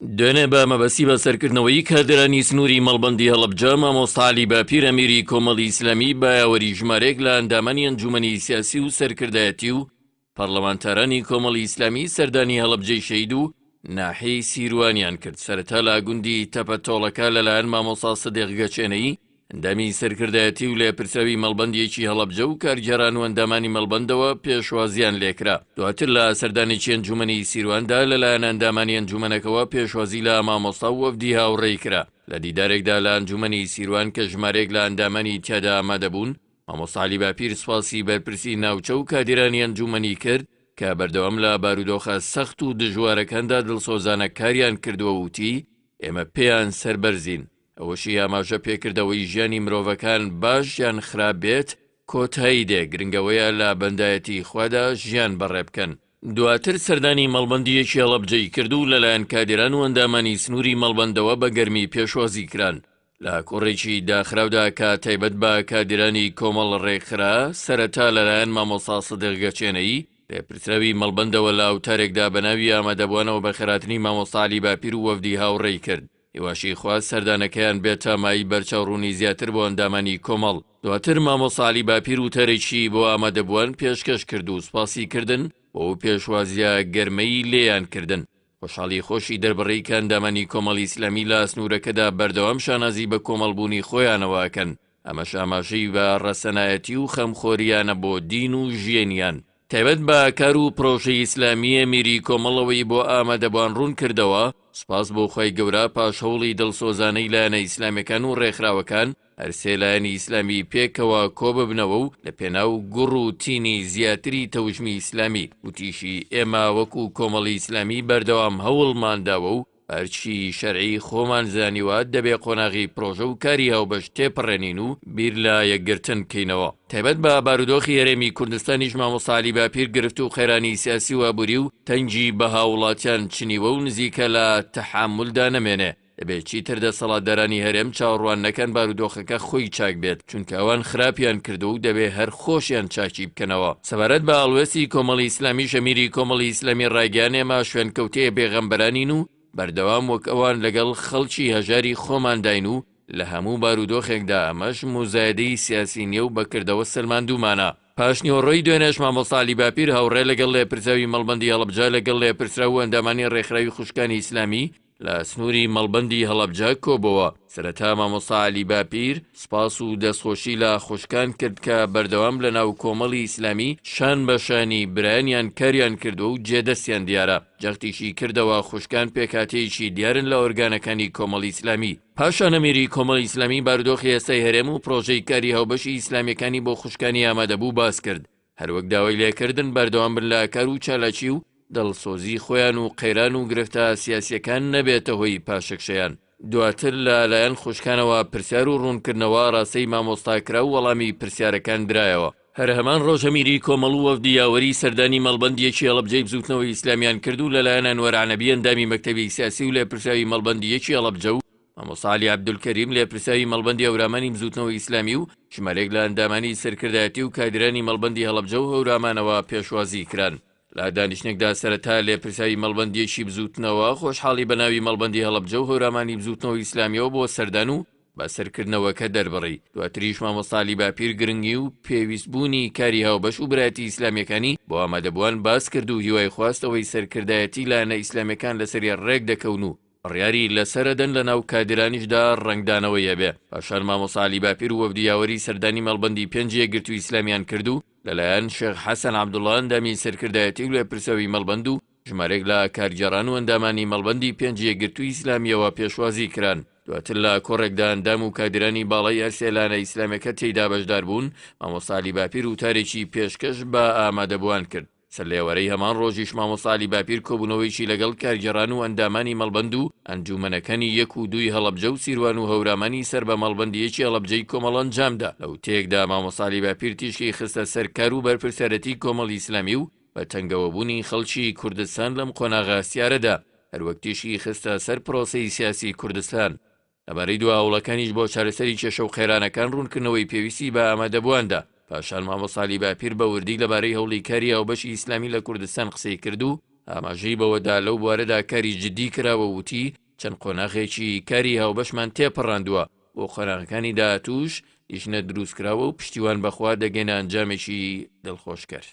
دوێنێ بە مەبەستی بە سەرکردنەوەی کادرانی سنووری مەڵبەندی هەڵەبجە مامۆستا عەلی باپیر ئەمیری کۆمەڵی ئیسلامی بە یاوەری ژمارەیەک لە ئەندامانی ئەنجومەنی سیاسی و سەرکردایەتی و پەرلەمانتارانی کۆمەڵی ئیسلامی سەردانی هەڵەبجەی شەید و ناحەی سیروانیان کرد. سەرەتا لە گوندی تەپەتۆڵەکە لەلایەن مامۆستا سەدیق گەچێنەی ئەندامی سەرکردایەتی و لێپرسراوی مەڵبەندیەکی هەڵەبجە و کارگەران و ئەندامانی مەڵبەندەوە پێشوازیان لێکرا. دواتر لە سەردانێکی ئەنجومەنی سیرواندا لەلایەن ئەندامانی ئەنجومەنەکەوە پێشوازی لە مامۆستا و وەفدی هاوڕێی کرا. لە دیدارێکدا لە ئەنجومەنی سیروان کە ژمارەیەک لە ئەندامانی تیادا ئامادەبوون، مامۆستا عەلی باپیر سوپاسی بەرپرسی ناوچە و کادرانی ئەنجومەنی کرد کە بەردەوام لە بارودۆخە سەخت و دژوارەکاندا دڵسۆزانە کاریان کردووە وتی ئێمە پێیان سەربەرزین. ئەوەشی ئاماژە پێکردەوەی ژیانی مرۆڤەکان باش یان خراپ بێت کۆتایی دێ، گرنگەوەیە لە بەندایەتی خوادا ژیان بەڕێ بکەن. دواتر سەردانی مەڵبەندیەکی هەڵەبجەی کرد و لەلایەن کادران و ئەندامانی سنووری مەڵبەندەوە بە گەرمی پێشوازی کران. لە کوڕێکی داخراودا کە تایبەت بە کادرانی کۆمەڵ ڕێکخرا، سەرەتا لەلایەن مامۆستا سەدیق گەچێنەی لێپرسراوی مەڵبەندەوە لە ئاوتارێکدا بە ناوی ئامادەبووانەوە بە خێراتنی مامۆستا عەلی باپیر و وەفدی هاوڕێی کرد. هیواشی خواست سەردانەکەیان بێتە مای بەرچاوڕوونی زیاتر بۆ ئەندامانی کۆمەڵ. دواتر مامۆستا عەلی باپیر و تەرێکی بۆ ئامادەبووان پێشکەش کرد و سوپاسی کردن بۆ پێشوازیە گەرمەی لێیان کردن. خۆشحاڵی خۆشی دەربڕی کە ئەندامانی کۆمەڵی ئیسلامی لە سنوورەکەدا بەردەوام شانازی بە کۆمەڵبوونی خۆیانەوەکەن. ئەمەش ئاماژەی بە ڕەسەنایەتی و خەمخۆریانە بۆ دین و ژیانیان. تایبەت بە کار و پرۆژەی ئیسلامی ئەمیری کۆمەڵەوەی بۆ ئامادەبوان ڕوون کردەوە. سوپاس بۆ خۆی گەورە پاش هەوڵی دڵسۆزانەی لایەنە ئیسلامیەکان و ڕێکخراوەکان هەرسێ لایەنی ئیسلامی پێکەوە کۆببنەوە و لە پێناو گوڕ و تینی زیاتری تەوژمی ئیسلامی وتیشی ئێمە وەکو کۆمەڵی ئیسلامی بەردەوام هەوڵمانداوە و هەرچی شەرعی خۆمان زانیوە دەبێ قۆناغی پرۆژە و کاری هاوبەش تێپەڕێنین و بیر لە یەکگرتن بکەینەوە. تایبەت بە بارودۆخی هەرێمی کوردستانیش مامۆستا عەلی باپیر گرفت و خێرانی سیاسی و ئابووری و تەنگی بە هاوڵاتیان چنیوە و نزیکە لە تەحامولدا نەمێنێ. دەبێت چیتر دەسەڵاتدارانی هەرێم چاوەڕوان نەکەن بارودۆخەکە خۆی چاک بێت، چونکە ئەوان خراپیان کردو و دەبێ هەر خۆشیان چاکی بکەنەوە. سەبارەت بە ئاڵوێسی کۆمەڵی ئیسلامی ئەمیری کۆمەڵی ئیسلامی ڕایگەیاند ئێمە شوێنکەوتەیە پێغەمبەرانین و بەردەوام وەک ئەوان لەگەڵ خەڵکی هەژاری خۆمانداین و لە هەموو بارودۆخێکدا ئەمەش موزایدەی سیاسی نییە و بەکردەوە سلماندوومانە. پاشنیوەڕۆی دوێنێش مامۆستا عەلی باپیر هاوڕێ لەگەڵ لێپرسراوی مەڵبەندی هەڵەبجە لەگەڵ لێپرسرا و ئەندامانی ڕێکخراوی خوشکانی ئیسلامی لە سنووری مەڵبەندی هەڵەبجە کۆبەوە. سەرەتا مامۆستا عەلی باپیر سپاس و دەستخۆشی لە خوشکان کرد کە بەردەوام لە ناو کۆمەڵی ئیسلامی شان بە شانی برایانیان کاریان کردو و جێدەستیان دیارە. جەختیشی کردەوە خوشکان پێکاتەیەکی دیارن لە ئۆرگانەکانی کۆمەڵی ئیسلامی. پاشان ئەمیری کۆمەڵی ئیسلامی بارودۆخی ئێستای هەرێم و پرۆژەی کاری هاوبەشی ئیسلامیەکانی بۆ خوشکانی ئامادەبوو باس کرد. هەروەک داوای لێکردن بەردەوام بن لە کار و چالاکی و دڵسۆزی خۆیان و قەیران و گرفتە سیاسیەکان نەبێتە هۆی پاشەکشەیان. دواتر لەلایەن خوشکانەوە پرسیار و ڕوونکردنەوە ڕاستەی مامۆستاکرا و وەڵامی پرسیارەکان درایەوە. هەر هەمان ڕۆژ ئەمیری کۆمەڵ و وەفدی یاوەری سەردانی مەڵبەندیەکی هەڵەبجەی بزوتنەوەی ئیسلامیان کرد و لەلایەن ئەنوەر عەنەبی ئەندامی مەکتەبی سیاسی و لێپرسراوی مەڵبەندیەکی هەڵەبجە و مامۆستا عەلی عەبدولکەریم لێپرسراوی مەڵبەندی هەورامانی بزوتنەوەی ئیسلامی و ژمارەیەک لە ئەندامانی سەرکردایەتی و کادرانی مەڵبەندی هەڵەبجە و هەورامانەوە پێشوازی کران. لە دانیشتێکدا سەرەتا لێپرسراوی مەڵبەندیەکی بزوتنەوە خۆشحاڵی بەناوی مەڵبەندی هەڵەبجە و هەورامانی بزوتنەوەی ئیسلامیەوە بۆ سەردان و بە سەرکردنەوەکە دەربڕی. دواتریش مامۆستا عەلی باپیر گرنگی و پێویستبوونی کاری هاوبەش و برایەتی ئیسلامیەکانی بۆ ئامادەبووان باس کرد و هیوای خواستەوەی سەرکردایەتی لایەنە ئیسلامیەکان لەسەری ڕێک دەکەون و ڕیاری لەسەرەدەن لە ناو کادرانیشدا ڕنگدانەوەی هەبێ. پاشان مامۆستا عەلی باپیر و وەفدی یاوەری سەردانی مەڵبەندی پێنج یەکگرتووی ئیسلامیان کرد و لەلایەن شێخ حەسەن عەبدوڵڵا ئەندامی سەرکردایەتی و لێپرسراوی مەڵبەند و ژمارەیەک لە کارگەڕان و ئەندامانی مەڵبەندی پێنج یەکگرتووی ئیسلامیەوە پێشوازی کران. دواتر لە کۆڕێکدا ئەندام و کادرانی باڵای هەرسێ لایەنە ئیسلامیەکە تێیدا بەشدار بوون. مامۆستا عەلی باپیر وتارێکی پێشکەش بە ئامادەبووان کرد. سەر لێوەرەی هەمان ڕۆژیش مامۆستا عەلی باپیر کۆبوونەوەیکی لەگەڵ کارگەڕان و ئەندامانی مەڵبەند و ئەنجومەنەکانی یەک و دووی هەڵەبجە و سیروان و هەورامانی سەر بە مەڵبەندیەکی هەڵەبجەی کۆمەڵ ئەنجامدا. لەو تێکدا مامۆستا عەلی باپیر تیشکی خستە سەر کار و بەرپرسیارەتی کۆمەڵی ئیسلامی و بە تەنگەوەبوونی خەڵکی کوردستان لەم قۆناغا سیارەدا. هەروەک تیشکی خستە سەر پرۆسەی سیاسی کوردستان. لەبارەی دو هەوڵەکانیش بۆ چارەسەری کێشە و خێرانەکان ڕوونکردنەوەی پێویستی بە ئامادەبوواندا. پاشان مامۆستا عەلی باپیر بە وردی لەبارەی هەوڵی کاری هاوبەشی ئیسلامی لە کوردستان قسەی کرد و ئاماژەی بەوەدا لەو بوارەدا کاری جددی کراوە وتی چەند قۆناغێکی کاری هاوبەشمان تێپەڕاندووە بۆ قۆناغەکانی داهاتووش ئیشنە دروستکراوە و پشتیوان بەخوا دەگەنە ئەنجامێکی دڵخۆشکەر.